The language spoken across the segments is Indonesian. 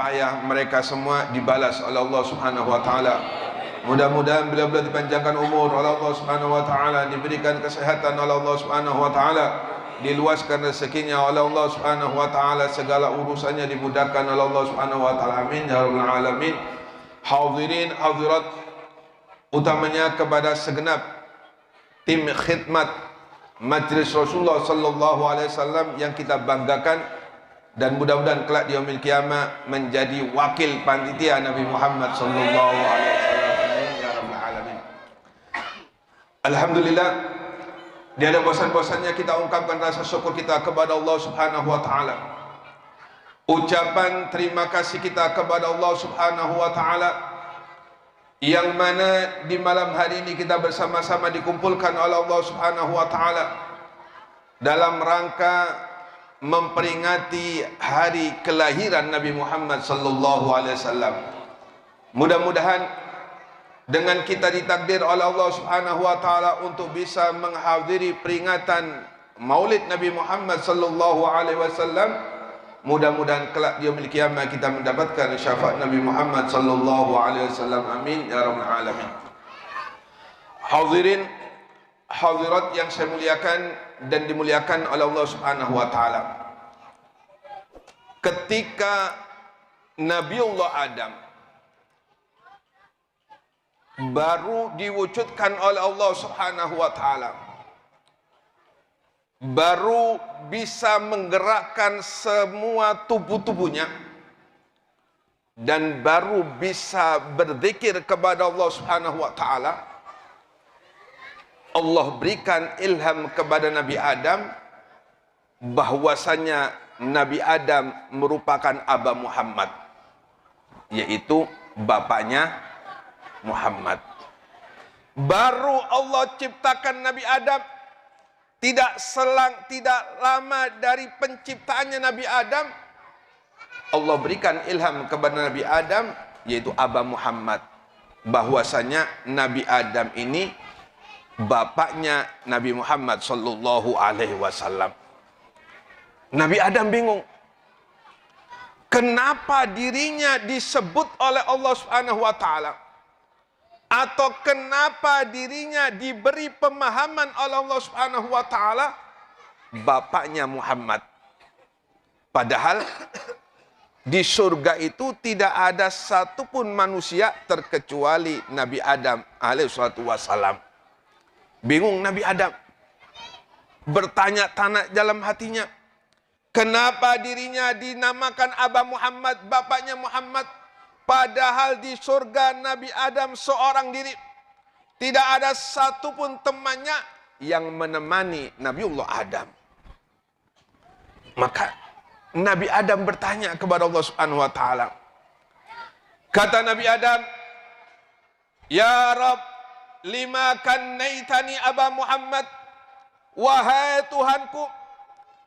payah mereka semua dibalas oleh Allah Subhanahu wa taala. Mudah-mudahan bila dipanjangkan umur oleh Allah Subhanahu wa taala, diberikan kesehatan oleh Allah Subhanahu wa taala, diluaskan rezekinya oleh Allah Subhanahu wa taala, segala urusannya dimudahkan oleh Allah Subhanahu wa taala. Amin ya rabbal alamin. Hadirin hadirat, utamanya kepada segenap tim khidmat Majlis Rasulullah sallallahu alaihi wasallam yang kita banggakan, dan mudah-mudahan kelak di yaumil qiyamah menjadi wakil panitia Nabi Muhammad sallallahu alaihi wasallam. Amin ya rabbal alamin. Alhamdulillah, tiada bosan-bosannya kita ungkapkan rasa syukur kita kepada Allah Subhanahu wa taala. Ucapan terima kasih kita kepada Allah Subhanahu wa taala, yang mana di malam hari ini kita bersama-sama dikumpulkan oleh Allah Subhanahu wa taala dalam rangka memperingati hari kelahiran Nabi Muhammad sallallahu alaihi wasallam. Mudah-mudahan dengan kita ditakdir oleh Allah Subhanahu wa taala untuk bisa menghadiri peringatan Maulid Nabi Muhammad sallallahu alaihi wasallam, mudah-mudahan kelak di yaumil qiyamah kita mendapatkan syafaat Nabi Muhammad sallallahu alaihi wasallam. Amin ya rabbal alamin. Hadirin hadirat yang saya muliakan dan dimuliakan oleh Allah Subhanahu wa taala. Ketika Nabiullah Adam baru diwujudkan oleh Allah Subhanahu wa taala, baru bisa menggerakkan semua tubuh-tubuhnya, dan baru bisa berzikir kepada Allah Subhanahu wa taala, Allah berikan ilham kepada Nabi Adam bahwasanya Nabi Adam merupakan Aba Muhammad, yaitu bapaknya Muhammad. Baru Allah ciptakan Nabi Adam, tidak lama dari penciptaannya Nabi Adam, Allah berikan ilham kepada Nabi Adam, yaitu Aba Muhammad, bahwasanya Nabi Adam ini bapaknya Nabi Muhammad sallallahu alaihi wasallam. Nabi Adam bingung, kenapa dirinya disebut oleh Allah Subhanahu wa taala, atau kenapa dirinya diberi pemahaman oleh Allah Subhanahu wa taala bapaknya Muhammad. Padahal di surga itu tidak ada satupun manusia terkecuali Nabi Adam alaihi wassalam. Bingung Nabi Adam, bertanya-tanya dalam hatinya, kenapa dirinya dinamakan Aba Muhammad, bapaknya Muhammad, padahal di surga Nabi Adam seorang diri, tidak ada satupun temannya yang menemani Nabiullah Adam. Maka Nabi Adam bertanya kepada Allah Subhanahu wa taala. Kata Nabi Adam, "Ya Rabb, lima kannaitani Aba Muhammad?" Wahai Tuhanku,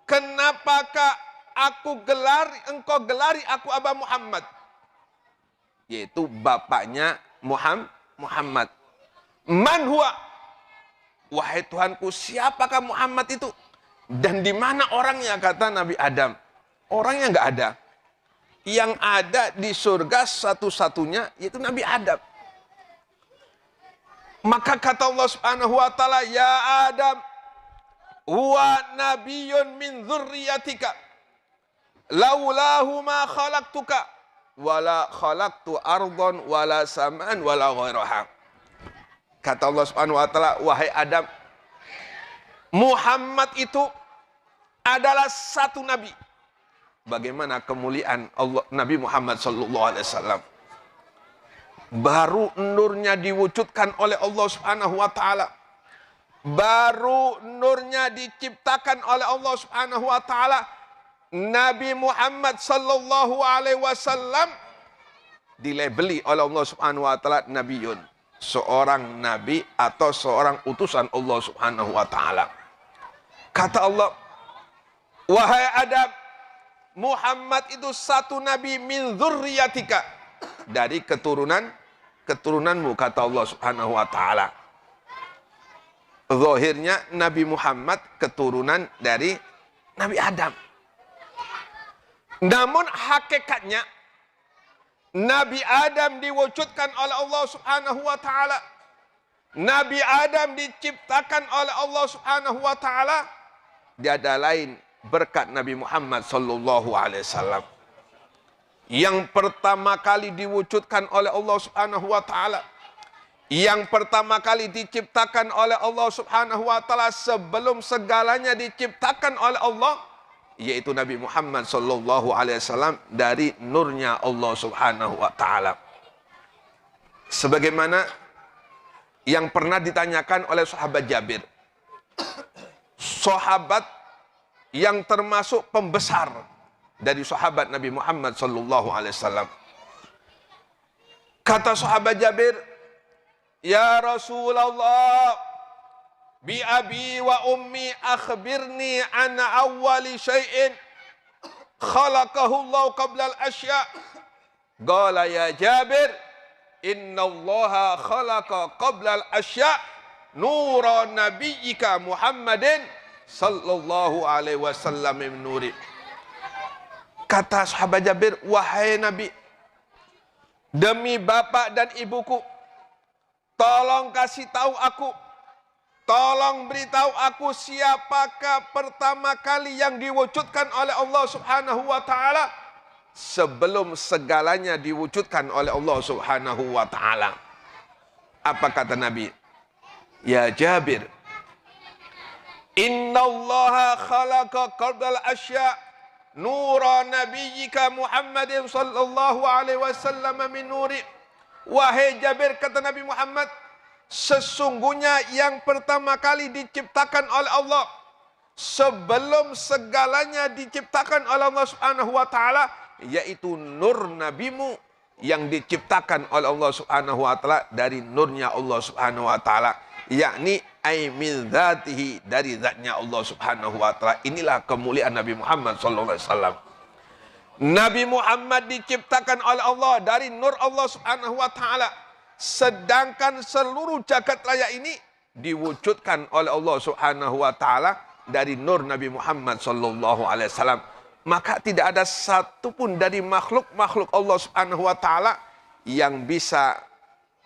kenapakah engkau gelari aku Aba Muhammad? Yaitu bapaknya Muhammad. Man huwa? Wahai Tuhanku, siapakah Muhammad itu? Dan di mana orangnya? Kata Nabi Adam, orangnya nggak ada. Yang ada di surga satu-satunya yaitu Nabi Adam. Maka kata Allah Subhanahu wa taala, "Ya Adam, huwa nabiyyun min dzurriyyatika. Laulahu ma khalaqtuka wala khalaqtu ardhan wala saman wala ghairaha." Kata Allah Subhanahu wa taala, wahai Adam, Muhammad itu adalah satu nabi. Bagaimana kemuliaan Allah, Nabi Muhammad sallallahu alaihi wasallam. Baru nurnya diwujudkan oleh Allah Subhanahu wa taala. Baru nurnya diciptakan oleh Allah Subhanahu wa taala. Nabi Muhammad sallallahu alaihi wasallam dilabeli oleh Allah Subhanahu wa taala nabiyun, seorang nabi atau seorang utusan Allah Subhanahu wa taala. Kata Allah, wahai Adam, Muhammad itu satu nabi min dzurriyyatika, dari keturunanmu, kata Allah Subhanahu wa taala. Zahirnya Nabi Muhammad keturunan dari Nabi Adam. Namun hakikatnya Nabi Adam diwujudkan oleh Allah Subhanahu wa taala. Nabi Adam diciptakan oleh Allah Subhanahu wa taala. Tiada lain berkat Nabi Muhammad sallallahu alaihi wasallam. Yang pertama kali diwujudkan oleh Allah Subhanahu wa taala. Yang pertama kali diciptakan oleh Allah Subhanahu wa taala sebelum segalanya diciptakan oleh Allah, yaitu Nabi Muhammad sallallahu alaihi wasallam dari nurnya Allah Subhanahu wa taala. Sebagaimana yang pernah ditanyakan oleh sahabat Jabir. Sahabat yang termasuk pembesar dari sahabat Nabi Muhammad sallallahu alaihi wasallam. Kata sahabat Jabir, "Ya Rasulullah, bi abi wa ummi akhbirni an awwali syai'in khalaqahu Allah qabla al-asya." Qala ya Jabir, "Inna Allah khalaqa qabla al-asya nura nabiyyika Muhammadin sallallahu alaihi wasallam min nuri." Kata sahabat Jabir, "Wahai Nabi, demi bapak dan ibuku, tolong kasih tahu aku, tolong beritahu aku siapakah pertama kali yang diwujudkan oleh Allah Subhanahu wa taala sebelum segalanya diwujudkan oleh Allah Subhanahu wa taala." Apa kata Nabi? "Ya Jabir, innallaha khalaqa qabla al-asya nura nabiyyika Muhammadin sallallahu alaihi wasallam min nuri." Wahai Jabir, kata Nabi Muhammad, sesungguhnya yang pertama kali diciptakan oleh Allah sebelum segalanya diciptakan oleh Allah Subhanahu wa taala, yaitu nur nabimu yang diciptakan oleh Allah Subhanahu wa taala dari nurnya Allah Subhanahu wa taala, yakni ai min dzatihi, dari zatnya Allah Subhanahu wa taala. Inilah kemuliaan Nabi Muhammad sallallahu alaihi wasallam. Nabi Muhammad diciptakan oleh Allah dari nur Allah Subhanahu wa taala, sedangkan seluruh jagat raya ini diwujudkan oleh Allah Subhanahu wa taala dari nur Nabi Muhammad sallallahu alaihi wasallam. Maka tidak ada satupun dari makhluk-makhluk Allah Subhanahu wa taala yang bisa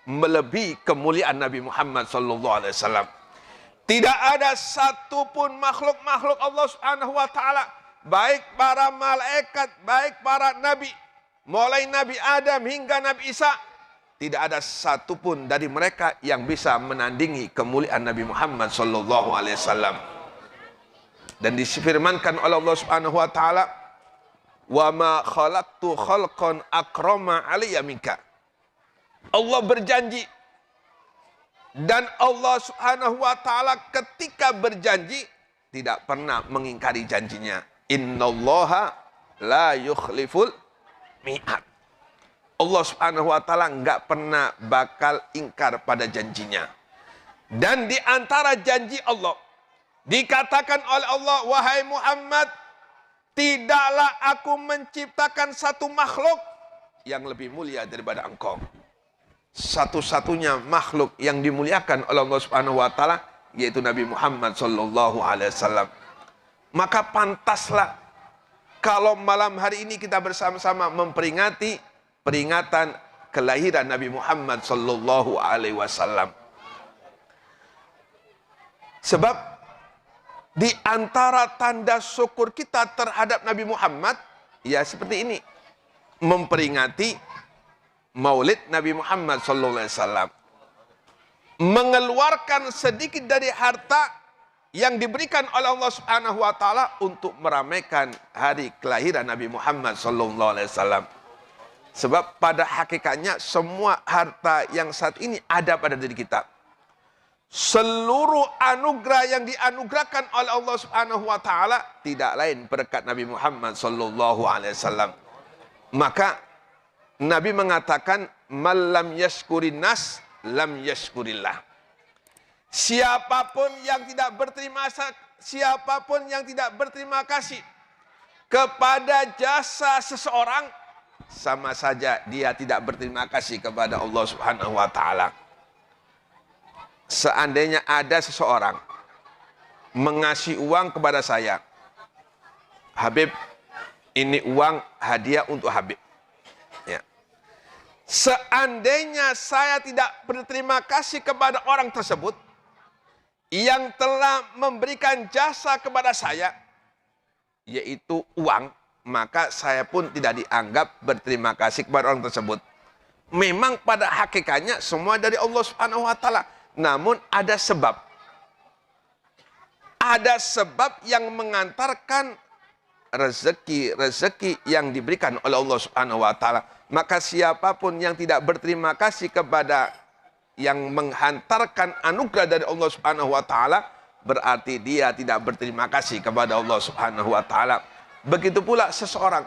melebihi kemuliaan Nabi Muhammad sallallahu alaihi wasallam. Tidak ada satupun makhluk-makhluk Allah Subhanahu wa taala, baik para malaikat, baik para nabi, mulai Nabi Adam hingga Nabi Isa, tidak ada satupun dari mereka yang bisa menandingi kemuliaan Nabi Muhammad sallallahu alaihi wasallam. Dan disifirmankan oleh Allah Subhanahu wa taala, "Wa ma khalaqtu khalqan akrama alayya minka." Allah berjanji, dan Allah Subhanahu wa taala ketika berjanji tidak pernah mengingkari janjinya. Innallaha la yukhliful mi'ad. Allah Subhanahu wa taala enggak pernah bakal ingkar pada janjinya. Dan di antara janji Allah dikatakan oleh Allah, "Wahai Muhammad, tidaklah aku menciptakan satu makhluk yang lebih mulia daripada engkau." Satu-satunya makhluk yang dimuliakan oleh Allah Subhanahu wa taala yaitu Nabi Muhammad sallallahu alaihi wasallam. Maka pantaslah kalau malam hari ini kita bersama-sama memperingati peringatan kelahiran Nabi Muhammad sallallahu alaihi wasallam. Sebab di antara tanda syukur kita terhadap Nabi Muhammad ya seperti ini, memperingati Maulid Nabi Muhammad sallallahu alaihi wasallam, mengeluarkan sedikit dari harta yang diberikan oleh Allah Subhanahu wa taala untuk meramaikan hari kelahiran Nabi Muhammad sallallahu alaihi wasallam. Sebab pada hakikatnya semua harta yang saat ini ada pada diri kita, seluruh anugerah yang dianugerahkan oleh Allah Subhanahu wa taala tidak lain berkat Nabi Muhammad sallallahu alaihi wasallam. Maka Nabi mengatakan, "Malam yashkurin nas, lam yashkurillah." Siapapun yang tidak berterima kasih kepada jasa seseorang, sama saja dia tidak berterima kasih kepada Allah Subhanahu wa taala. Seandainya ada seseorang mengasih uang kepada saya, "Habib, ini uang hadiah untuk Habib." Ya. Seandainya saya tidak berterima kasih kepada orang tersebut yang telah memberikan jasa kepada saya, yaitu uang, maka saya pun tidak dianggap berterima kasih kepada orang tersebut. Memang pada hakikatnya semua dari Allah Subhanahu wa taala, namun ada sebab. Ada sebab yang mengantarkan rezeki yang diberikan oleh Allah Subhanahu wa taala. Maka siapapun yang tidak berterima kasih kepada yang menghantarkan anugerah dari Allah Subhanahu wa taala, berarti dia tidak berterima kasih kepada Allah Subhanahu wa taala. Begitu pula seseorang,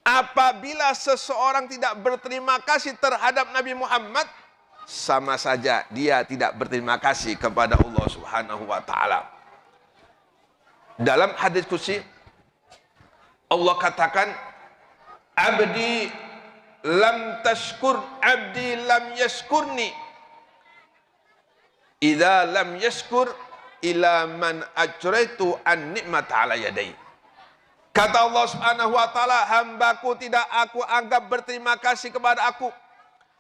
apabila seseorang tidak berterima kasih terhadap Nabi Muhammad, sama saja dia tidak berterima kasih kepada Allah Subhanahu wa taala. Dalam hadis qudsi Allah katakan, abdi lam tashkur abdi lam yashkurni idza lam yashkur ila man ajraitu an ni'mat ala yadai. Kata Allah Subhanahu wa taala, hambaku tidak aku anggap berterima kasih kepada aku,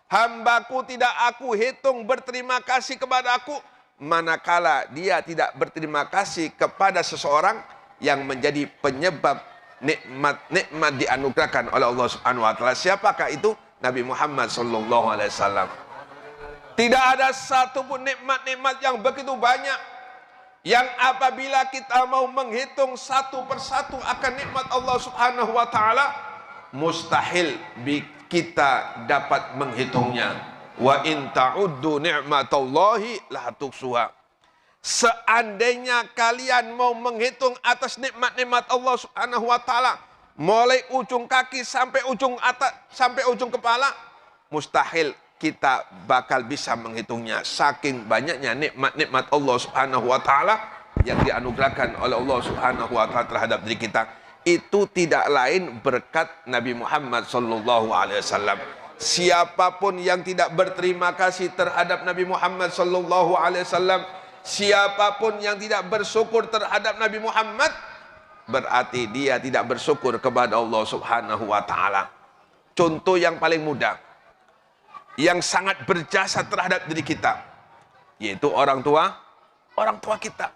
hambaku tidak aku hitung berterima kasih kepada aku, manakala dia tidak berterima kasih kepada seseorang yang menjadi penyebab nikmat dianugerahkan oleh Allah Subhanahu wa taala. Siapakah itu? Nabi Muhammad sallallahu alaihi wasallam. Tidak ada satu pun nikmat-nikmat yang begitu banyak yang apabila kita mau menghitung satu persatu akan nikmat Allah Subhanahu wa taala, mustahil kita dapat menghitungnya. Wa in ta'uddu ni'matallahi la tuhsuha. Seandainya kalian mau menghitung atas nikmat-nikmat Allah Subhanahu wa taala, mulai ujung kaki sampai ujung atas, sampai ujung kepala, mustahil kita bakal bisa menghitungnya. Saking banyaknya nikmat-nikmat Allah Subhanahu wa taala yang dianugerahkan oleh Allah Subhanahu wa taala terhadap diri kita. Itu tidak lain berkat Nabi Muhammad sallallahu alaihi wasallam. Siapapun yang tidak berterima kasih terhadap Nabi Muhammad sallallahu alaihi wasallam, siapapun yang tidak bersyukur terhadap Nabi Muhammad, berarti dia tidak bersyukur kepada Allah Subhanahu wa taala. Contoh yang paling mudah, yang sangat berjasa terhadap diri kita, yaitu orang tua kita.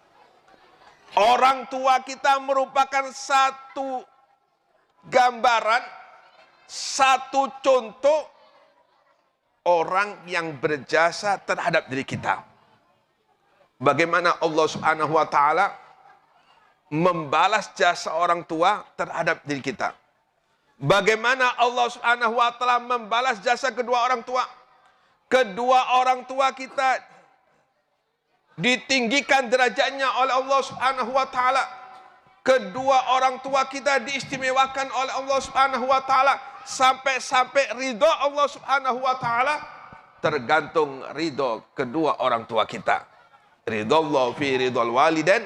Orang tua kita merupakan satu gambaran, satu contoh orang yang berjasa terhadap diri kita. Bagaimana Allah Subhanahu wa taala membalas jasa orang tua terhadap diri kita. Bagaimana Allah Subhanahu wa taala membalas jasa kedua orang tua. Kedua orang tua kita ditinggikan derajatnya oleh Allah Subhanahu wa taala. Kedua orang tua kita diistimewakan oleh Allah Subhanahu wa taala, sampai ridha Allah Subhanahu wa taala tergantung ridha kedua orang tua kita. Ridallahu fi ridal walidain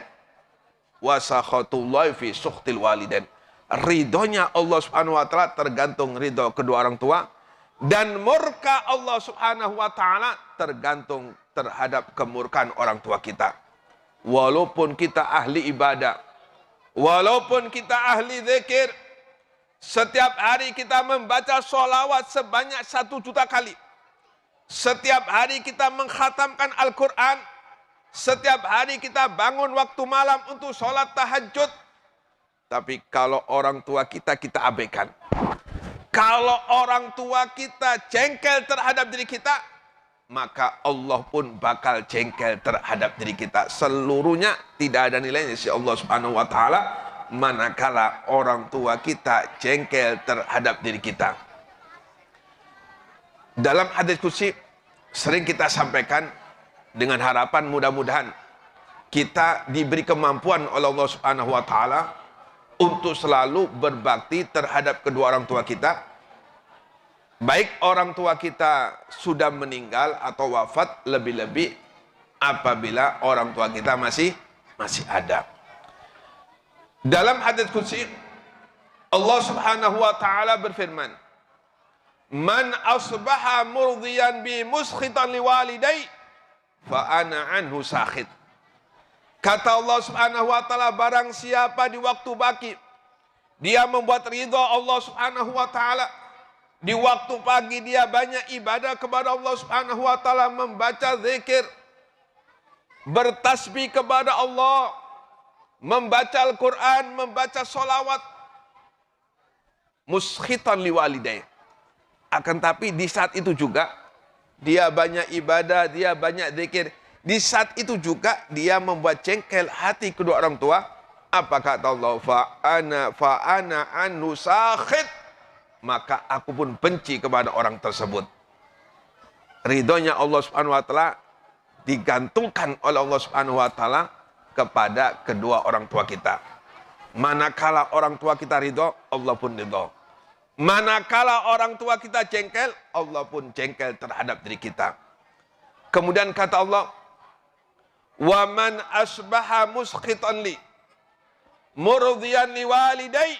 wa sakhatullahi fi sukhtil walidain. Ridhonya Allah Subhanahu wa taala tergantung ridho kedua orang tua, dan murka Allah Subhanahu wa taala tergantung terhadap kemurkaan orang tua kita. Walaupun kita ahli ibadah, walaupun kita ahli zikir, setiap hari kita membaca sholawat sebanyak 1 juta kali, setiap hari kita mengkhatamkan Al-Quran, setiap hari kita bangun waktu malam untuk sholat tahajud, tapi kalau orang tua kita abaikan, kalau orang tua kita jengkel terhadap diri kita, maka Allah pun bakal jengkel terhadap diri kita. Seluruhnya tidak ada nilainya si Allah Subhanahu wa taala manakala orang tua kita jengkel terhadap diri kita. Dalam hadis qudsi sering kita sampaikan, dengan harapan mudah-mudahan kita diberi kemampuan oleh Allah Subhanahu wa taala untuk selalu berbakti terhadap kedua orang tua kita. Baik orang tua kita sudah meninggal atau wafat, lebih-lebih apabila orang tua kita masih ada. Dalam hadis qudsi Allah Subhanahu wa taala berfirman, "Man asbaha murdiyan bi muskhitan liwalidai fa ana anhu sakhit." Kata Allah Subhanahu wa taala, barang siapa di waktu baki dia membuat ridha Allah Subhanahu wa taala, Di waktu pagi dia banyak ibadah kepada Allah Subhanahu wa taala, membaca zikir, bertasbih kepada Allah, membaca Al-Quran, membaca solawat, muskhitan liwalidayh. Akan tapi di saat itu juga dia banyak ibadah, dia banyak zikir. Di saat itu juga dia membuat jengkel hati kedua orang tua. Apa kata Allah? Fa'ana anhu sakhit. Maka aku pun benci kepada orang tersebut. Ridhonya Allah Subhanahu wa taala digantungkan oleh Allah Subhanahu wa taala kepada kedua orang tua kita. Manakala orang tua kita ridho, Allah pun ridho. Manakala orang tua kita jengkel, Allah pun jengkel terhadap diri kita. Kemudian kata Allah, "Wa man asbaha muskhitan li murdiyan li walidai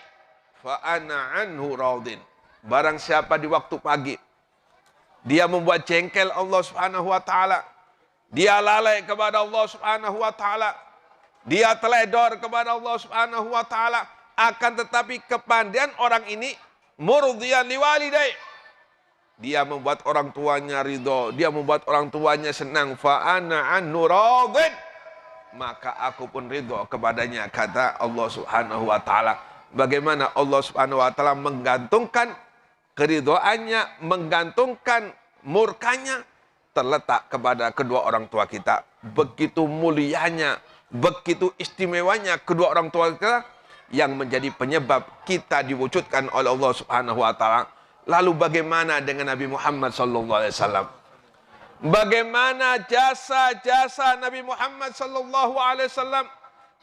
fa ana anhu radin." Barang siapa di waktu pagi dia membuat jengkel Allah Subhanahu wa taala, dia lalai kepada Allah Subhanahu wa taala, dia teledor kepada Allah Subhanahu wa taala, akan tetapi kepandaian orang ini murdiyan liwalidai, dia membuat orang tuanya ridho, dia membuat orang tuanya senang, fa ana anhu radin, maka aku pun ridho kepadanya, kata Allah Subhanahu wa taala. Bagaimana Allah Subhanahu wa taala menggantungkan keridhoannya, menggantungkan murkanya terletak kepada kedua orang tua kita. Begitu mulianya, begitu istimewanya kedua orang tua kita yang menjadi penyebab kita diwujudkan oleh Allah Subhanahu wa taala. Lalu bagaimana dengan Nabi Muhammad sallallahu alaihi wasallam? Bagaimana jasa-jasa Nabi Muhammad sallallahu alaihi wasallam?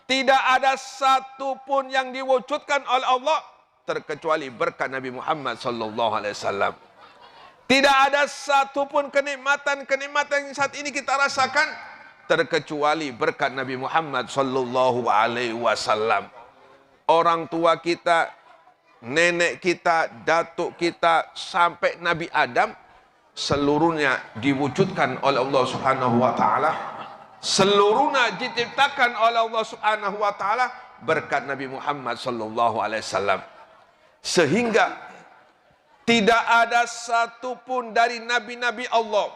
Tidak ada satu pun yang diwujudkan oleh Allah terkecuali berkat Nabi Muhammad sallallahu alaihi wasallam. Tidak ada satu pun kenikmatan-kenikmatan yang saat ini kita rasakan terkecuali berkat Nabi Muhammad sallallahu alaihi wasallam. Orang tua kita, nenek kita, datuk kita, sampai Nabi Adam seluruhnya diwujudkan oleh Allah Subhanahu wa taala. Seluruhnya diciptakan oleh Allah Subhanahu wa taala berkat Nabi Muhammad sallallahu alaihi wasallam. Sehingga tidak ada satupun dari nabi-nabi Allah,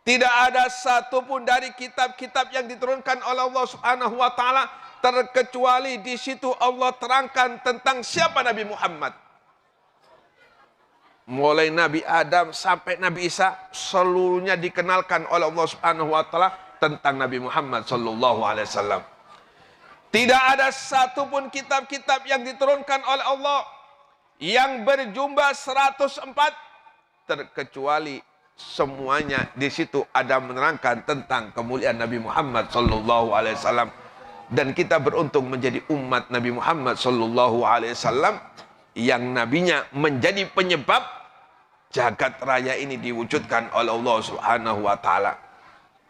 tidak ada satupun dari kitab-kitab yang diturunkan oleh Allah Subhanahu wa taala terkecuali di situ Allah terangkan tentang siapa Nabi Muhammad. Mulai Nabi Adam sampai Nabi Isa seluruhnya dikenalkan oleh Allah Subhanahu wa taala tentang Nabi Muhammad sallallahu alaihi wasallam. Tidak ada satupun kitab-kitab yang diturunkan oleh Allah yang berjumlah 104 terkecuali semuanya di situ ada menerangkan tentang kemuliaan Nabi Muhammad sallallahu alaihi wasallam. Dan kita beruntung menjadi umat Nabi Muhammad sallallahu alaihi wasallam yang nabinya menjadi penyebab jagat raya ini diwujudkan oleh Allah Subhanahu wa taala.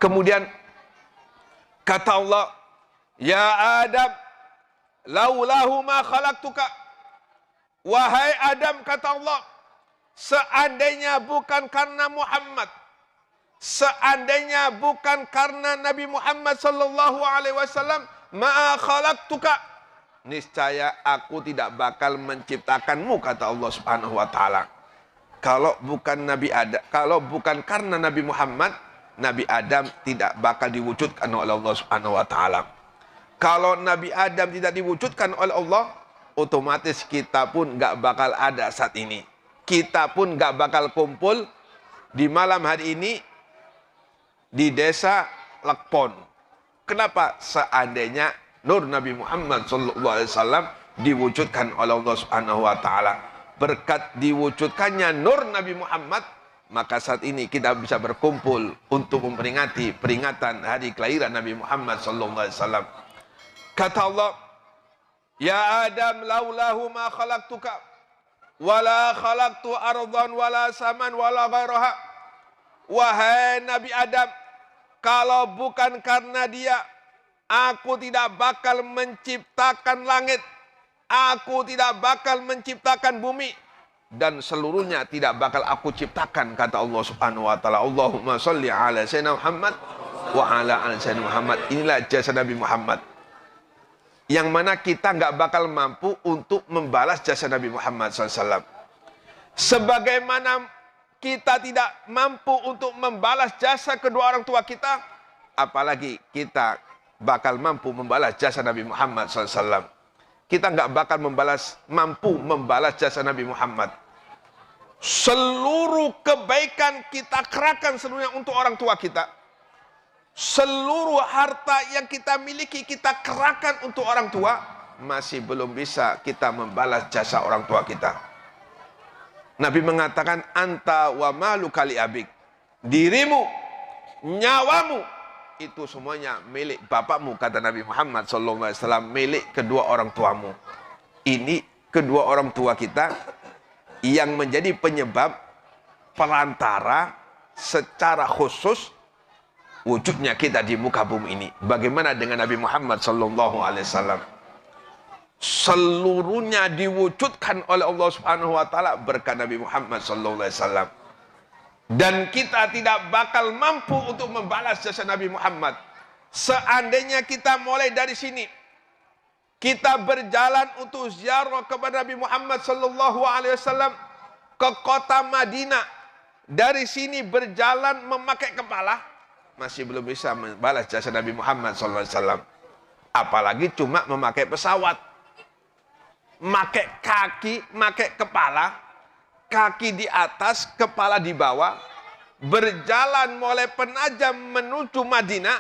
Kemudian kata Allah, "Ya Adam, laulahu ma khalaqtuka." Wahai Adam, kata Allah, seandainya bukan karena Muhammad, seandainya bukan karena Nabi Muhammad sallallahu alaihi wasallam, ma khalaqtuka, niscaya aku tidak bakal menciptakanmu, kata Allah Subhanahu wa taala. Kalau bukan Nabi Adam, kalau bukan karena Nabi Muhammad, Nabi Adam tidak bakal diwujudkan oleh Allah Subhanahu wa taala. Kalau Nabi Adam tidak diwujudkan oleh Allah, otomatis kita pun gak bakal ada saat ini. Kita pun gak bakal kumpul di malam hari ini di desa Lekpon. Kenapa? Seandainya nur Nabi Muhammad SAW diwujudkan oleh Allah Subhanahu wa taala. Berkat diwujudkannya nur Nabi Muhammad, maka saat ini kita bisa berkumpul untuk memperingati peringatan hari kelahiran Nabi Muhammad SAW. Kata Allah, "Ya Adam, laulahu ma khalaqtuka wala khalaqtu ardan wala saman wala ghairaha." Wahai Nabi Adam, kalau bukan karena dia, aku tidak bakal menciptakan langit, aku tidak bakal menciptakan bumi, dan seluruhnya tidak bakal aku ciptakan, kata Allah Subhanahu wa taala. Allahumma sholli ala sayyidina Muhammad wa ala ali sayyidina Muhammad. Inilah jasa Nabi Muhammad, yang mana kita nggak bakal mampu untuk membalas jasa Nabi Muhammad SAW. Sebagaimana kita tidak mampu untuk membalas jasa kedua orang tua kita, apalagi kita bakal mampu membalas jasa Nabi Muhammad SAW. Kita nggak bakal mampu membalas jasa Nabi Muhammad. Seluruh kebaikan kita kerahkan seluruhnya untuk orang tua kita. Seluruh harta yang kita miliki kita kerahkan untuk orang tua, masih belum bisa kita membalas jasa orang tua kita. Nabi mengatakan, anta wa malu kali abik. Dirimu, nyawamu, itu semuanya milik bapakmu, kata Nabi Muhammad SAW, milik kedua orang tuamu. Ini kedua orang tua kita yang menjadi penyebab perantara secara khusus wujudnya kita di muka bumi ini. Bagaimana dengan Nabi Muhammad SAW? Seluruhnya diwujudkan oleh Allah Subhanahu wa taala berkat Nabi Muhammad SAW. Dan kita tidak bakal mampu untuk membalas jasa Nabi Muhammad. Seandainya kita mulai dari sini, kita berjalan untuk ziarah kepada Nabi Muhammad SAW ke kota Madinah. Dari sini berjalan memakai kepala, masih belum bisa membalas jasa Nabi Muhammad SAW. Apalagi cuma memakai pesawat. Makai kaki, makai kepala, kaki di atas, kepala di bawah, berjalan mulai Penajam menuju Madinah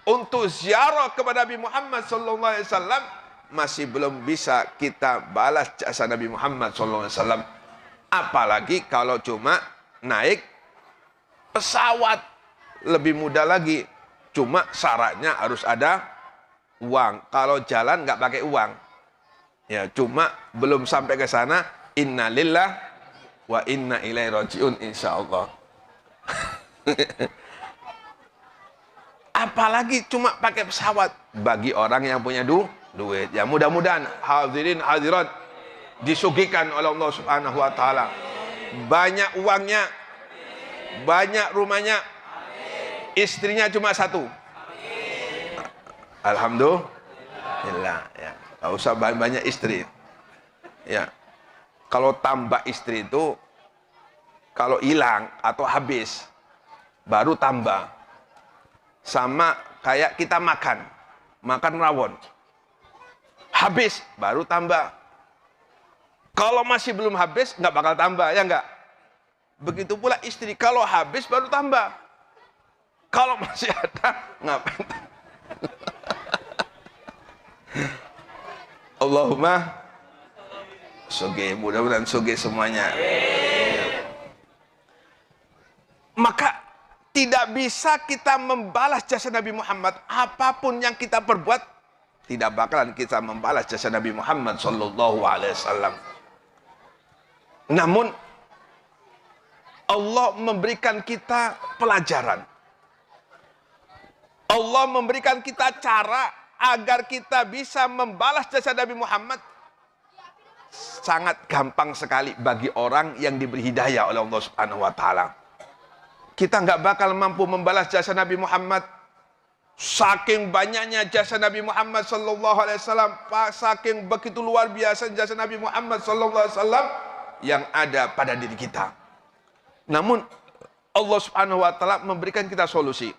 untuk ziarah kepada Nabi Muhammad SAW, masih belum bisa kita balas jasa Nabi Muhammad SAW. Apalagi kalau cuma naik pesawat, lebih mudah lagi. Cuma syaratnya harus ada uang. Kalau jalan nggak pakai uang. Ya, cuma belum sampai ke sana. Innalillah wa inna ilaihi rajiun, insyaallah. Apalagi cuma pakai pesawat bagi orang yang punya duit. Ya, mudah-mudahan hadirin hadirat disugikan oleh Allah Subhanahu wa taala. Banyak uangnya, banyak rumahnya, istrinya cuma satu. Alhamdulillah, ya. Gak usah banyak istri. Ya. Kalau tambah istri itu, kalau hilang atau habis, baru tambah. Sama kayak kita makan rawon. Habis, baru tambah. Kalau masih belum habis, nggak bakal tambah, ya nggak? Begitu pula istri, kalau habis baru tambah. Kalau masih ada, ngapain? Allahumma sugih, mudah-mudahan sugih semuanya. Maka tidak bisa kita membalas jasa Nabi Muhammad. Apapun yang kita perbuat, tidak bakalan kita membalas jasa Nabi Muhammad SAW. Namun Allah memberikan kita pelajaran. Allah memberikan kita cara agar kita bisa membalas jasa Nabi Muhammad. Sangat gampang sekali bagi orang yang diberi hidayah oleh Allah Subhanahu wa taala. Kita nggak bakal mampu membalas jasa Nabi Muhammad. Saking banyaknya jasa Nabi Muhammad sallallahu alaihi wasallam, saking begitu luar biasa jasa Nabi Muhammad sallallahu alaihi wasallam yang ada pada diri kita. Namun Allah Subhanahu wa taala memberikan kita solusi.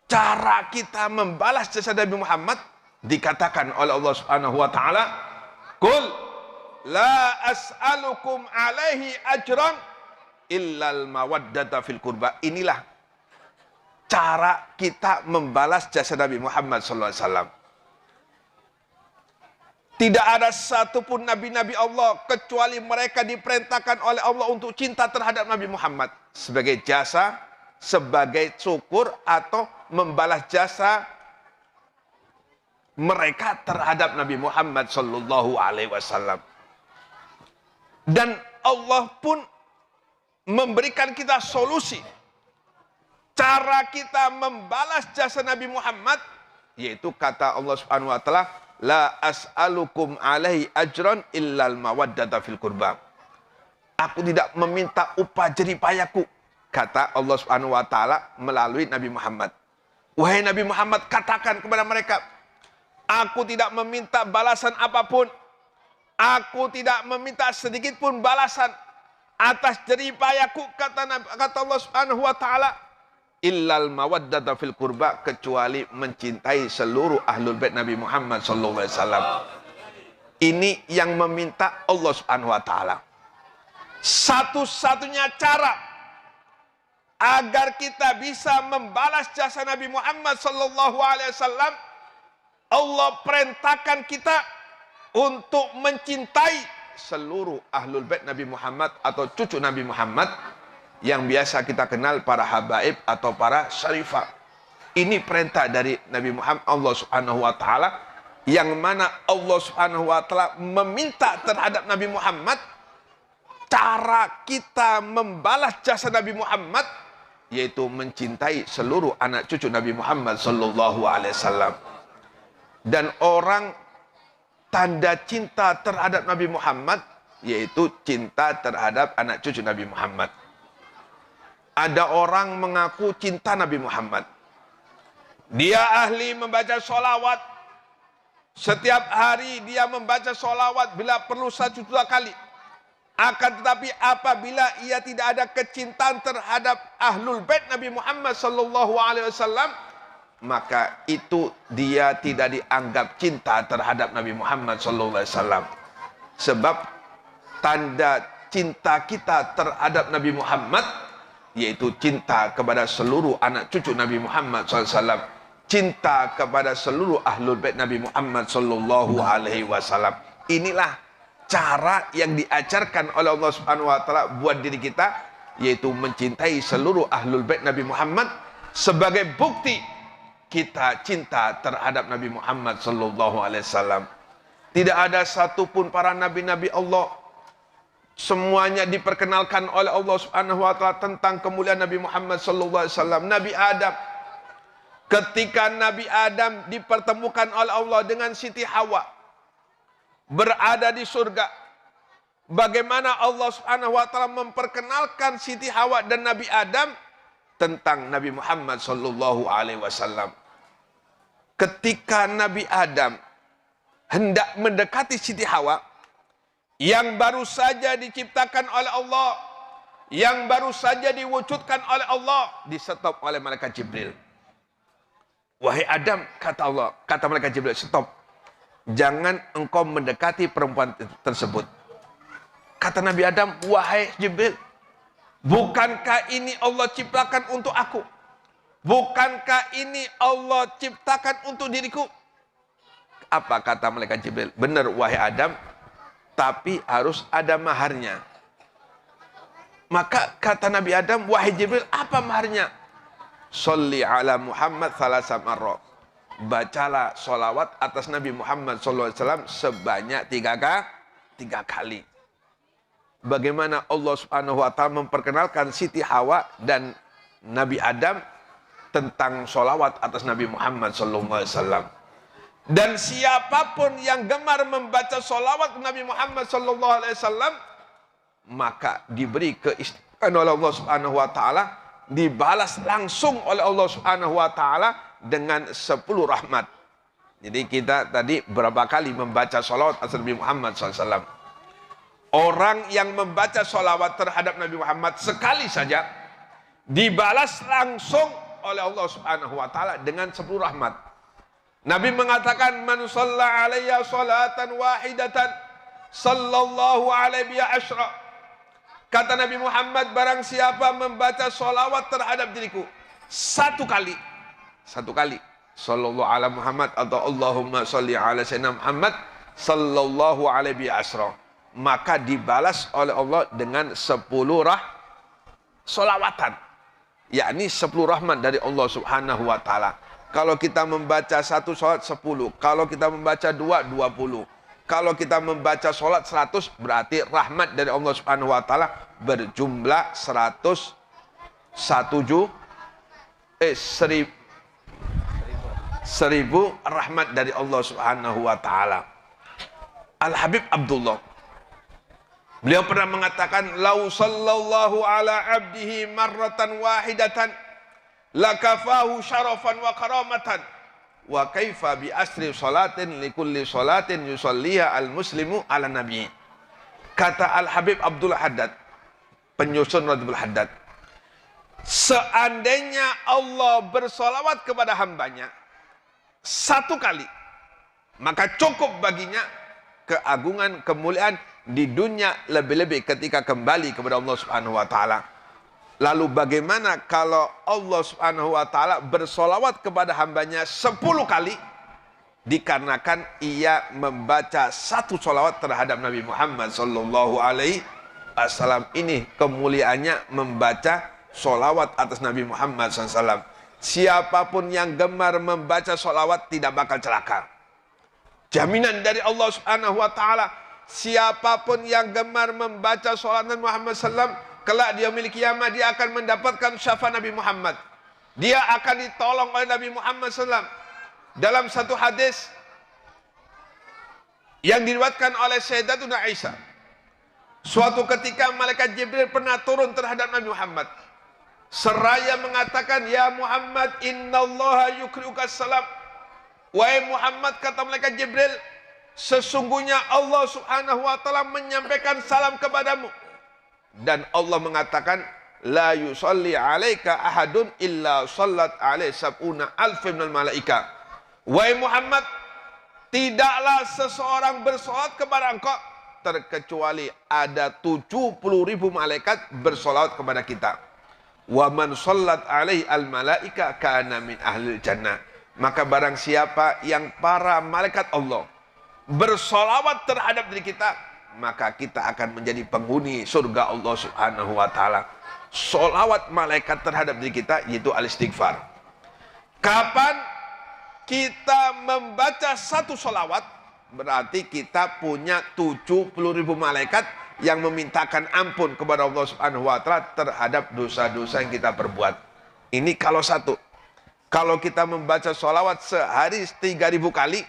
Cara kita membalas jasa Nabi Muhammad dikatakan oleh Allah Subhanahu wa taala, "Qul la as'alukum alaihi ajran illal mawaddata fil qurba." Inilah cara kita membalas jasa Nabi Muhammad SAW. Tidak ada satupun nabi-nabi Allah kecuali mereka diperintahkan oleh Allah untuk cinta terhadap Nabi Muhammad sebagai jasa, sebagai syukur atau membalas jasa mereka terhadap Nabi Muhammad SAW. Dan Allah pun memberikan kita solusi. Cara kita membalas jasa Nabi Muhammad, yaitu kata Allah Subhanahu wa taala, la as'alukum alaihi ajran illal mawaddata fil qurba. Aku tidak meminta upah jerih payahku, kata Allah Subhanahu wa taala melalui Nabi Muhammad. Wahai Nabi Muhammad, katakan kepada mereka, aku tidak meminta balasan apapun. Aku tidak meminta sedikit pun balasan. atas jeripayaku, kata Allah Subhanahu wa taala, illal mawaddata fil qurba, kecuali mencintai seluruh ahlul bait Nabi Muhammad sallallahu alaihi wasallam. Ini yang meminta Allah Subhanahu wa taala. Satu-satunya cara agar kita bisa membalas jasa Nabi Muhammad sallallahu alaihi wasallam, Allah perintahkan kita untuk mencintai seluruh ahlul bait Nabi Muhammad atau cucu Nabi Muhammad yang biasa kita kenal para habaib atau para syarifah. Ini perintah dari Nabi Muhammad, Allah Subhanahu wa taala, yang mana Allah Subhanahu wa taala meminta terhadap Nabi Muhammad. Cara kita membalas jasa Nabi Muhammad yaitu mencintai seluruh anak cucu Nabi Muhammad sallallahu alaihi wasallam. Dan orang tanda cinta terhadap Nabi Muhammad yaitu cinta terhadap anak cucu Nabi Muhammad. Ada orang mengaku cinta Nabi Muhammad. Dia ahli membaca sholawat. Setiap hari dia membaca sholawat bila perlu 1 juta kali. Akan tetapi apabila ia tidak ada kecintaan terhadap ahlul bait Nabi Muhammad sallallahu alaihi wasallam, maka itu dia tidak dianggap cinta terhadap Nabi Muhammad sallallahu alaihi wasallam. Sebab tanda cinta kita terhadap Nabi Muhammad yaitu cinta kepada seluruh anak cucu Nabi Muhammad sallallahu alaihi wasallam, cinta kepada seluruh ahlul bait Nabi Muhammad sallallahu alaihi wasallam. Inilah cara yang diajarkan oleh Allah Subhanahu wa taala buat diri kita, yaitu mencintai seluruh ahlul bait Nabi Muhammad sebagai bukti kita cinta terhadap Nabi Muhammad sallallahu alaihi wasallam. Tidak ada satupun para nabi-nabi Allah, semuanya diperkenalkan oleh Allah Subhanahu wa taala tentang kemuliaan Nabi Muhammad sallallahu alaihi wasallam. Nabi Adam, ketika Nabi Adam dipertemukan oleh Allah dengan Siti Hawa, berada di surga, bagaimana Allah Subhanahu wa taala memperkenalkan Siti Hawa dan Nabi Adam tentang Nabi Muhammad sallallahu alaihi wasallam. Ketika Nabi Adam hendak mendekati Siti Hawa yang baru saja diciptakan oleh Allah, yang baru saja diwujudkan oleh Allah, di-stop oleh malaikat Jibril. Wahai Adam, kata Allah, kata malaikat Jibril, stop. Jangan engkau mendekati perempuan tersebut. Kata Nabi Adam, wahai Jibril, bukankah ini Allah ciptakan untuk aku? Bukankah ini Allah ciptakan untuk diriku? Apa kata malaikat Jibril? Benar wahai Adam, tapi harus ada maharnya. Maka kata Nabi Adam, wahai Jibril, apa maharnya? Sholli ala Muhammad thalatha marrat. Bacalah sholawat atas Nabi Muhammad SAW sebanyak 3 kali. Bagaimana Allah Subhanahu wa taala memperkenalkan Siti Hawa dan Nabi Adam tentang sholawat atas Nabi Muhammad SAW. Dan siapapun yang gemar membaca sholawat Nabi Muhammad SAW, maka diberi keistimewaan oleh Allah Subhanahu wa taala, dibalas langsung oleh Allah Subhanahu wa taala dengan 10 rahmat. Jadi kita tadi berapa kali membaca sholawat atas Nabi Muhammad SAW. Orang yang membaca sholawat terhadap Nabi Muhammad sekali saja dibalas langsung oleh Allah Subhanahu wa taala dengan 10 rahmat. Nabi mengatakan, man shalla alayya sholatan wahidatan sallallahu alaihi asyra. Kata Nabi Muhammad, barang siapa membaca sholawat terhadap diriku 1 kali, sallallahu ala Muhammad atau Allahumma sholli ala sayyidina Muhammad sallallahu alaihi asyra, maka dibalas oleh Allah dengan 10 sholawatan, yakni 10 rahmat dari Allah Subhanahu wa taala. Kalau kita membaca 1 sholat 10, kalau kita membaca 2, 20, kalau kita membaca sholat 100, berarti rahmat dari Allah Subhanahu wa taala berjumlah 1000 rahmat dari Allah Subhanahu wa taala. Al-Habib Abdullah, beliau pernah mengatakan, lau sallallahu ala abdihi marratan wahidatan lakafahu syarafan wa karamatan wa kaifa bi asri salatin likulli salatin yusalliha al muslimu ala nabi. Kata Al-Habib Abdullah Haddad, penyusun Ratibul Haddad. Seandainya Allah bersolawat kepada hambanya satu kali, maka cukup baginya keagungan, kemuliaan di dunia, lebih-lebih ketika kembali kepada Allah Subhanahu wa taala. Lalu bagaimana kalau Allah Subhanahu wa taala bersolawat kepada hambanya 10 kali? Dikarenakan ia membaca satu solawat terhadap Nabi Muhammad sallallahu alaihi wasallam. Ini kemuliaannya membaca solawat atas Nabi Muhammad SAW. Siapapun yang gemar membaca solawat tidak bakal celaka. Jaminan dari Allah Subhanahu wa taala, siapapun yang gemar membaca solawat Nabi Muhammad SAW, kelak di yaumil kiamah dia akan mendapatkan syafaat Nabi Muhammad. Dia akan ditolong oleh Nabi Muhammad SAW. Dalam satu hadis yang diriwayatkan oleh Sayyidatuna Aisyah, suatu ketika malaikat Jibril pernah turun terhadap Nabi Muhammad. Seraya mengatakan, ya Muhammad, innallaha yukri'uka salam. Wahai Muhammad, kata malaikat Jibril, sesungguhnya Allah Subhanahu wa taala menyampaikan salam kepadamu. Dan Allah mengatakan, la yusalli alaika ahadun illa sallat alaihi sab'una alfin minal malaika. Wahai Muhammad, tidaklah seseorang bersolat kepada engkau terkecuali ada 70.000 malaikat bersolawat kepada kita. Wa man sallat alaihi al malaika kana min ahlil jannah. Maka barang siapa yang para malaikat Allah bersolawat terhadap diri kita, maka kita akan menjadi penghuni surga Allah Subhanahu wa taala. Solawat malaikat terhadap diri kita yaitu al-istighfar. Kapan kita membaca satu solawat, berarti kita punya 70.000 malaikat yang memintakan ampun kepada Allah Subhanahu wa taala terhadap dosa-dosa yang kita perbuat. Ini kalau satu. Kalau kita membaca sholawat sehari 3.000 kali,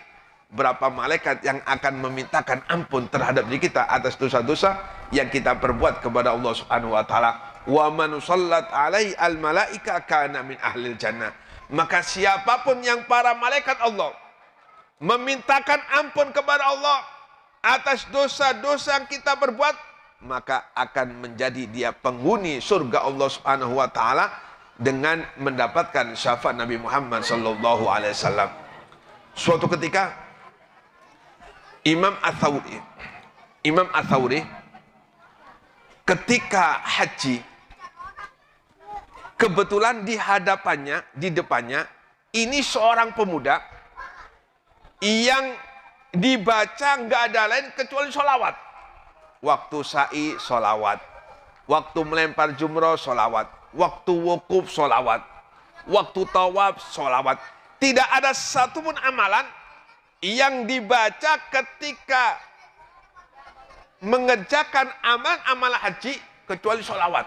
berapa malaikat yang akan memintakan ampun terhadap diri kita atas dosa-dosa yang kita perbuat kepada Allah Subhanahu wa taala. Wa man sallat alaihi al malaika kana min ahlil jannah. Maka siapapun yang para malaikat Allah memintakan ampun kepada Allah atas dosa-dosa yang kita berbuat, maka akan menjadi dia penghuni surga Allah Subhanahu wa taala dengan mendapatkan syafaat Nabi Muhammad sallallahu alaihi wasallam. Suatu ketika Imam Ats-Tsauri ketika haji, kebetulan di hadapannya, di depannya ini seorang pemuda yang dibaca nggak ada lain kecuali sholawat. Waktu sa'i sholawat, waktu melempar jumroh sholawat, waktu wukuf sholawat, waktu tawaf sholawat. Tidak ada satupun amalan yang dibaca ketika mengerjakan amal haji kecuali sholawat.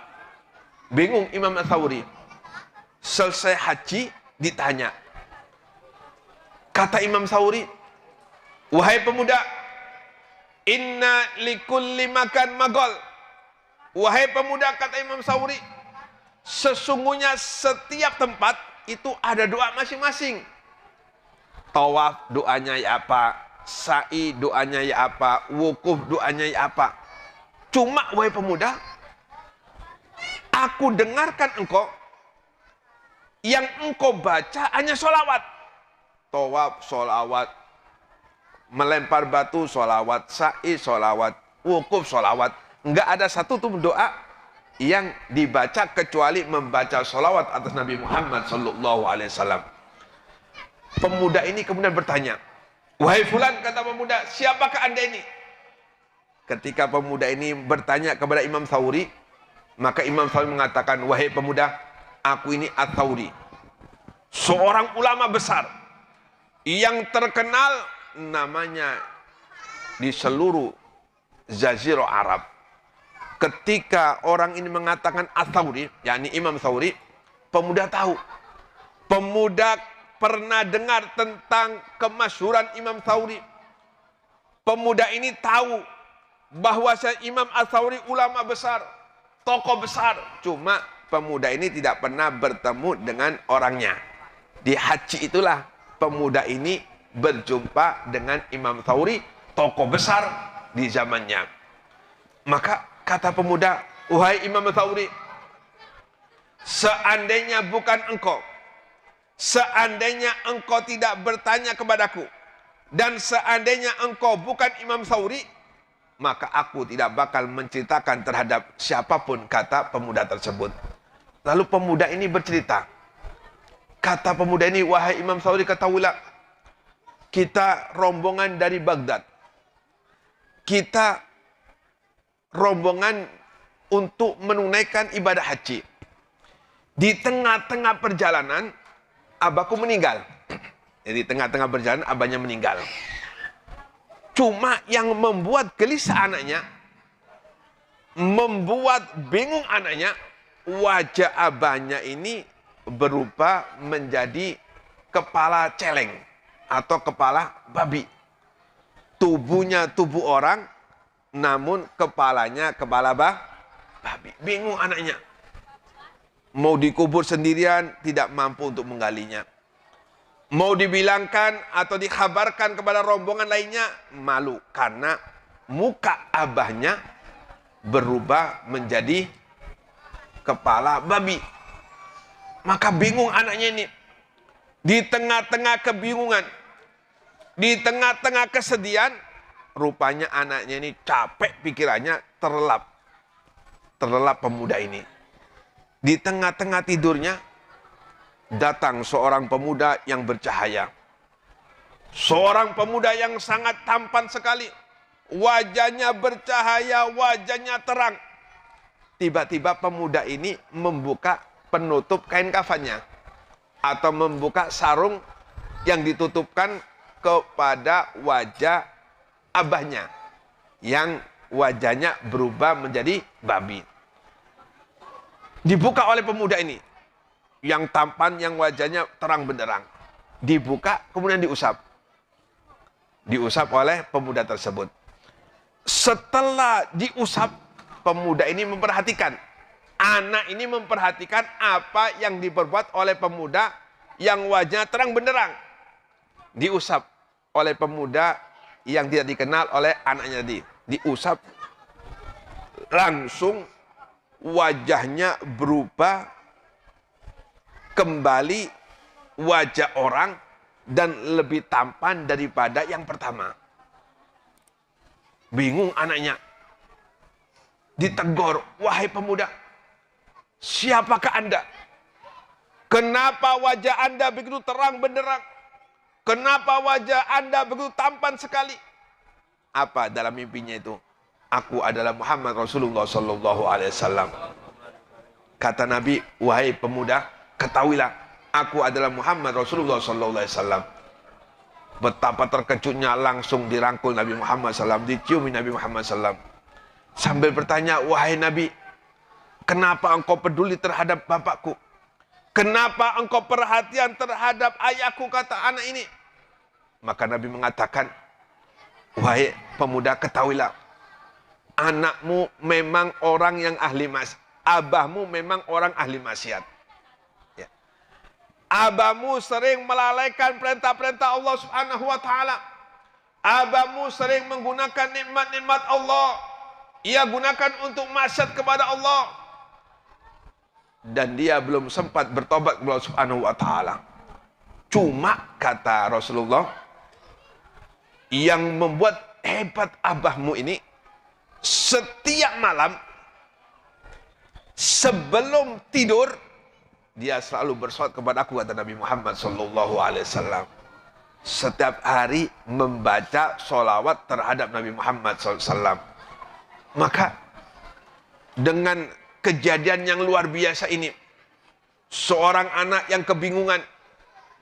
Bingung Imam Ats-Tsauri. Selesai haji ditanya. Kata Imam Ats-Tsauri, wahai pemuda, inna likulli makan magol. Wahai pemuda, kata Imam Ats-Tsauri, sesungguhnya setiap tempat itu ada doa masing-masing. Tawaf doanya ya apa, sa'i doanya ya apa, wukuf doanya ya apa. Cuma wahai pemuda, aku dengarkan engkau yang engkau baca hanya sholawat. Tawaf sholawat, melempar batu sholawat, sa'i sholawat, wukuf sholawat. Enggak ada satu tuh doa yang dibaca kecuali membaca sholawat atas Nabi Muhammad sallallahu alaihi wasallam. Pemuda ini kemudian bertanya, wahai fulan, kata pemuda, siapakah anda ini? Ketika pemuda ini bertanya kepada Imam Ats-Tsauri, maka Imam Ats-Tsauri mengatakan, wahai pemuda, aku ini Ats-Tsauri, seorang ulama besar yang terkenal namanya di seluruh Jazirah Arab. Ketika orang ini mengatakan Ats-Tsauri, yakni Imam Ats-Tsauri, pemuda tahu. Pemuda pernah dengar tentang kemasyhuran Imam Ats-Tsauri. Pemuda ini tahu bahwa Imam Ats-Tsauri ulama besar, tokoh besar. Cuma pemuda ini tidak pernah bertemu dengan orangnya. Di haji itulah pemuda ini berjumpa dengan Imam Ats-Tsauri, tokoh besar di zamannya. Maka kata pemuda, Wahai Imam Thawri, seandainya bukan engkau, seandainya engkau tidak bertanya kepadaku, dan seandainya engkau bukan Imam Thawri, maka aku tidak bakal menceritakan terhadap siapapun, kata pemuda tersebut. Lalu pemuda ini bercerita. Kata pemuda ini, wahai Imam Thawri, ketahuilah, kita rombongan dari Baghdad. Kita rombongan untuk menunaikan ibadah haji. Di tengah-tengah perjalanan, abahku meninggal. Jadi tengah-tengah perjalanan, abahnya meninggal. Cuma yang membuat gelisah anaknya, membuat bingung anaknya, wajah abahnya ini berubah menjadi kepala celeng atau kepala babi. Tubuhnya tubuh orang, namun kepalanya kepala babi. Bingung anaknya. Mau dikubur sendirian, tidak mampu untuk menggalinya. Mau dibilangkan atau dikhabarkan kepada rombongan lainnya, malu. Karena muka abahnya berubah menjadi kepala babi. Maka bingung anaknya ini. Di tengah-tengah kebingungan, di tengah-tengah kesedihan, rupanya anaknya ini capek pikirannya, terlelap. Terlelap pemuda ini. Di tengah-tengah tidurnya, datang seorang pemuda yang bercahaya. Seorang pemuda yang sangat tampan sekali. Wajahnya bercahaya, wajahnya terang. Tiba-tiba pemuda ini membuka penutup kain kafannya. Atau membuka sarung yang ditutupkan kepada wajah abahnya. Yang wajahnya berubah menjadi babi. Dibuka oleh pemuda ini. Yang tampan, yang wajahnya terang benderang. Dibuka, kemudian diusap. Diusap oleh pemuda tersebut. Setelah diusap, pemuda ini memperhatikan. Anak ini memperhatikan apa yang diperbuat oleh pemuda yang wajahnya terang benderang. Diusap oleh pemuda yang tidak dikenal oleh anaknya tadi. Diusap, langsung wajahnya berubah kembali wajah orang dan lebih tampan daripada yang pertama. Bingung anaknya. Ditegur, wahai pemuda, siapakah Anda? Kenapa wajah Anda begitu terang benderang? Kenapa wajah Anda begitu tampan sekali? Apa dalam mimpinya itu? Aku adalah Muhammad Rasulullah Sallallahu Alaihi Wasallam. Kata Nabi, wahai pemuda, ketahuilah, aku adalah Muhammad Rasulullah Sallallahu Alaihi Wasallam. Betapa terkejutnya, langsung dirangkul Nabi Muhammad SAW, diciumi Nabi Muhammad SAW. Sambil bertanya, wahai Nabi, kenapa engkau peduli terhadap bapakku? Kenapa engkau perhatian terhadap ayahku, kata anak ini? Maka Nabi mengatakan, wahai pemuda, ketahuilah, anakmu memang orang yang ahli maksiat. Abahmu memang orang ahli maksiat. Ya. Abahmu sering melalaikan perintah-perintah Allah Subhanahu wa taala. Abahmu sering menggunakan nikmat-nikmat Allah. Ia gunakan untuk maksiat kepada Allah. Dan dia belum sempat bertobat kepada Allah Subhanahu wa taala. Cuma kata Rasulullah, yang membuat hebat abahmu ini, setiap malam sebelum tidur dia selalu bersolawat kepada aku, kata Nabi Muhammad Sallallahu Alaihi Wasallam. Setiap hari membaca solawat terhadap Nabi Muhammad SAW. Maka dengan kejadian yang luar biasa ini, seorang anak yang kebingungan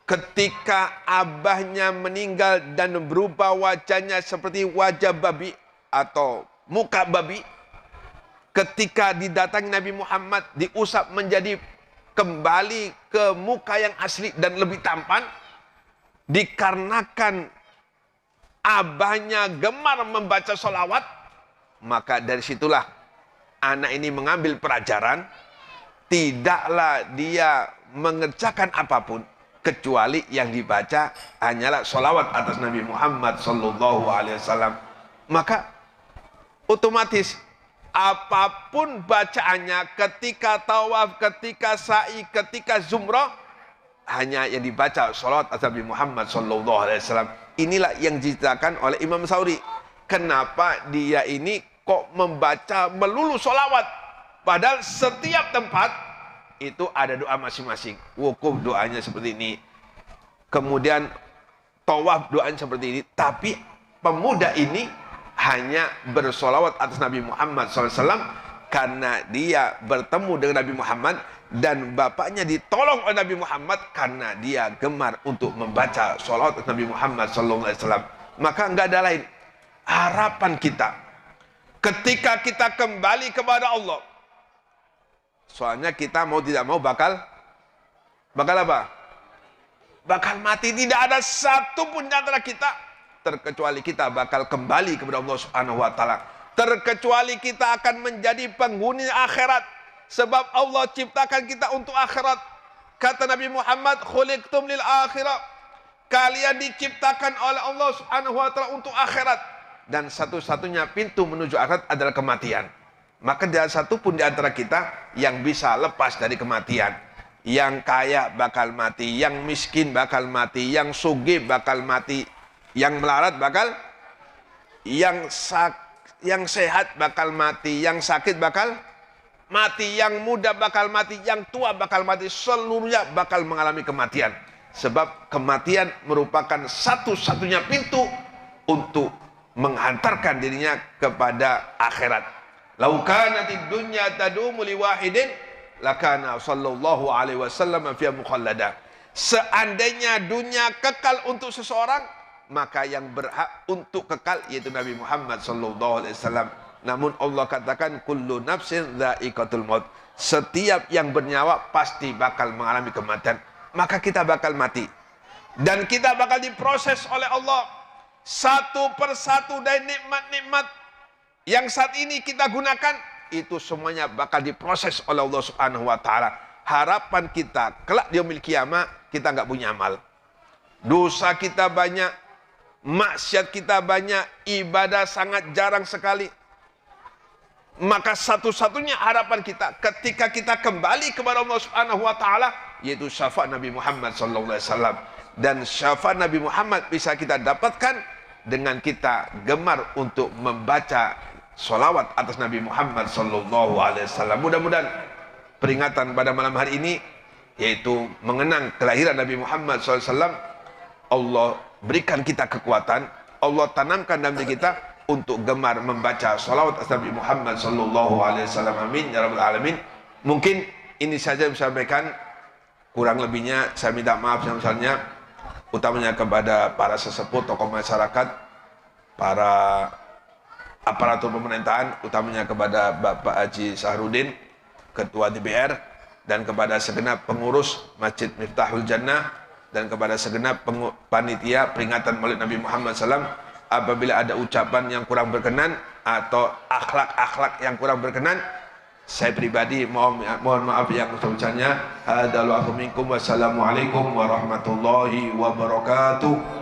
ketika abahnya meninggal dan berubah wajahnya seperti wajah babi atau muka babi, ketika didatangi Nabi Muhammad, diusap menjadi kembali ke muka yang asli dan lebih tampan, dikarenakan abahnya gemar membaca solawat, maka dari situlah anak ini mengambil pelajaran, tidaklah dia mengerjakan apapun kecuali yang dibaca hanyalah solawat atas Nabi Muhammad Sallallahu Alaihi Wasallam. Maka otomatis apapun bacaannya, ketika tawaf, ketika sa'i, ketika zumrah, hanya yang dibaca salawat atas Nabi Muhammad sallallahu alaihi wasallam. Inilah yang diceritakan oleh Imam Sauri. Kenapa dia ini kok membaca melulu salawat, padahal setiap tempat itu ada doa masing-masing. Wukuf doanya seperti ini, kemudian tawaf doanya seperti ini. Tapi pemuda ini hanya bersolawat atas Nabi Muhammad SAW karena dia bertemu dengan Nabi Muhammad, dan bapaknya ditolong oleh Nabi Muhammad karena dia gemar untuk membaca solawat atas Nabi Muhammad SAW. Maka enggak ada lain. Harapan kita ketika kita kembali kepada Allah, soalnya kita mau tidak mau bakal apa? Bakal mati. Tidak ada satu pun di antara kita terkecuali kita bakal kembali kepada Allah Subhanahu wa taala. Terkecuali kita akan menjadi penghuni akhirat, sebab Allah ciptakan kita untuk akhirat. Kata Nabi Muhammad, khuliqtum lil akhirah. Kalian diciptakan oleh Allah Subhanahu wa taala untuk akhirat, dan satu-satunya pintu menuju akhirat adalah kematian. Maka tidak satu pun di antara kita yang bisa lepas dari kematian. Yang kaya bakal mati, yang miskin bakal mati, yang sugih bakal mati, yang melarat bakal, yang sehat bakal mati, yang sakit bakal mati, yang muda bakal mati, yang tua bakal mati, seluruhnya bakal mengalami kematian. Sebab kematian merupakan satu-satunya pintu untuk menghantarkan dirinya kepada akhirat. Lau kanatid dunya tadumu li wahidin lakana sallallahu alaihi wasallam fi mukhallada. Seandainya dunia kekal untuk seseorang, maka yang berhak untuk kekal yaitu Nabi Muhammad sallallahu alaihi wasallam. Namun Allah katakan kullu nafsin dha'iqatul maut. Setiap yang bernyawa pasti bakal mengalami kematian. Maka kita bakal mati. Dan kita bakal diproses oleh Allah satu persatu dari nikmat-nikmat yang saat ini kita gunakan, itu semuanya bakal diproses oleh Allah Subhanahu wa taala. Harapan kita kelak di yaumil kiamah kita enggak punya amal. Dosa kita banyak, maksiat kita banyak, ibadah sangat jarang sekali. Maka satu-satunya harapan kita ketika kita kembali kepada Allah Subhanahu wa taala yaitu syafaat Nabi Muhammad sallallahu alaihi wasallam. Dan syafaat Nabi Muhammad bisa kita dapatkan dengan kita gemar untuk membaca sholawat atas Nabi Muhammad sallallahu alaihi wasallam. Mudah-mudahan peringatan pada malam hari ini, yaitu mengenang kelahiran Nabi Muhammad sallallahu alaihi wasallam, Allah berikan kita kekuatan, Allah tanamkan dalam diri kita untuk gemar membaca sholawat atas Nabi Muhammad sallallahu alaihi wasallam. Amin ya rabbal alamin. Mungkin ini saja yang saya sampaikan. Kurang lebihnya saya minta maaf misalnya, utamanya kepada para sesepuh, tokoh masyarakat, para aparatur pemerintahan, utamanya kepada Bapak Haji Sahrudin, Ketua DPR, dan kepada segenap pengurus Masjid Miftahul Jannah, dan kepada segenap panitia peringatan Maulid Nabi Muhammad SAW. Apabila ada ucapan yang kurang berkenan atau akhlak-akhlak yang kurang berkenan, saya pribadi mohon maaf yang sebesar-besarnya. Hadzal wa'afu minkum. Wassalamualaikum warahmatullahi wabarakatuh.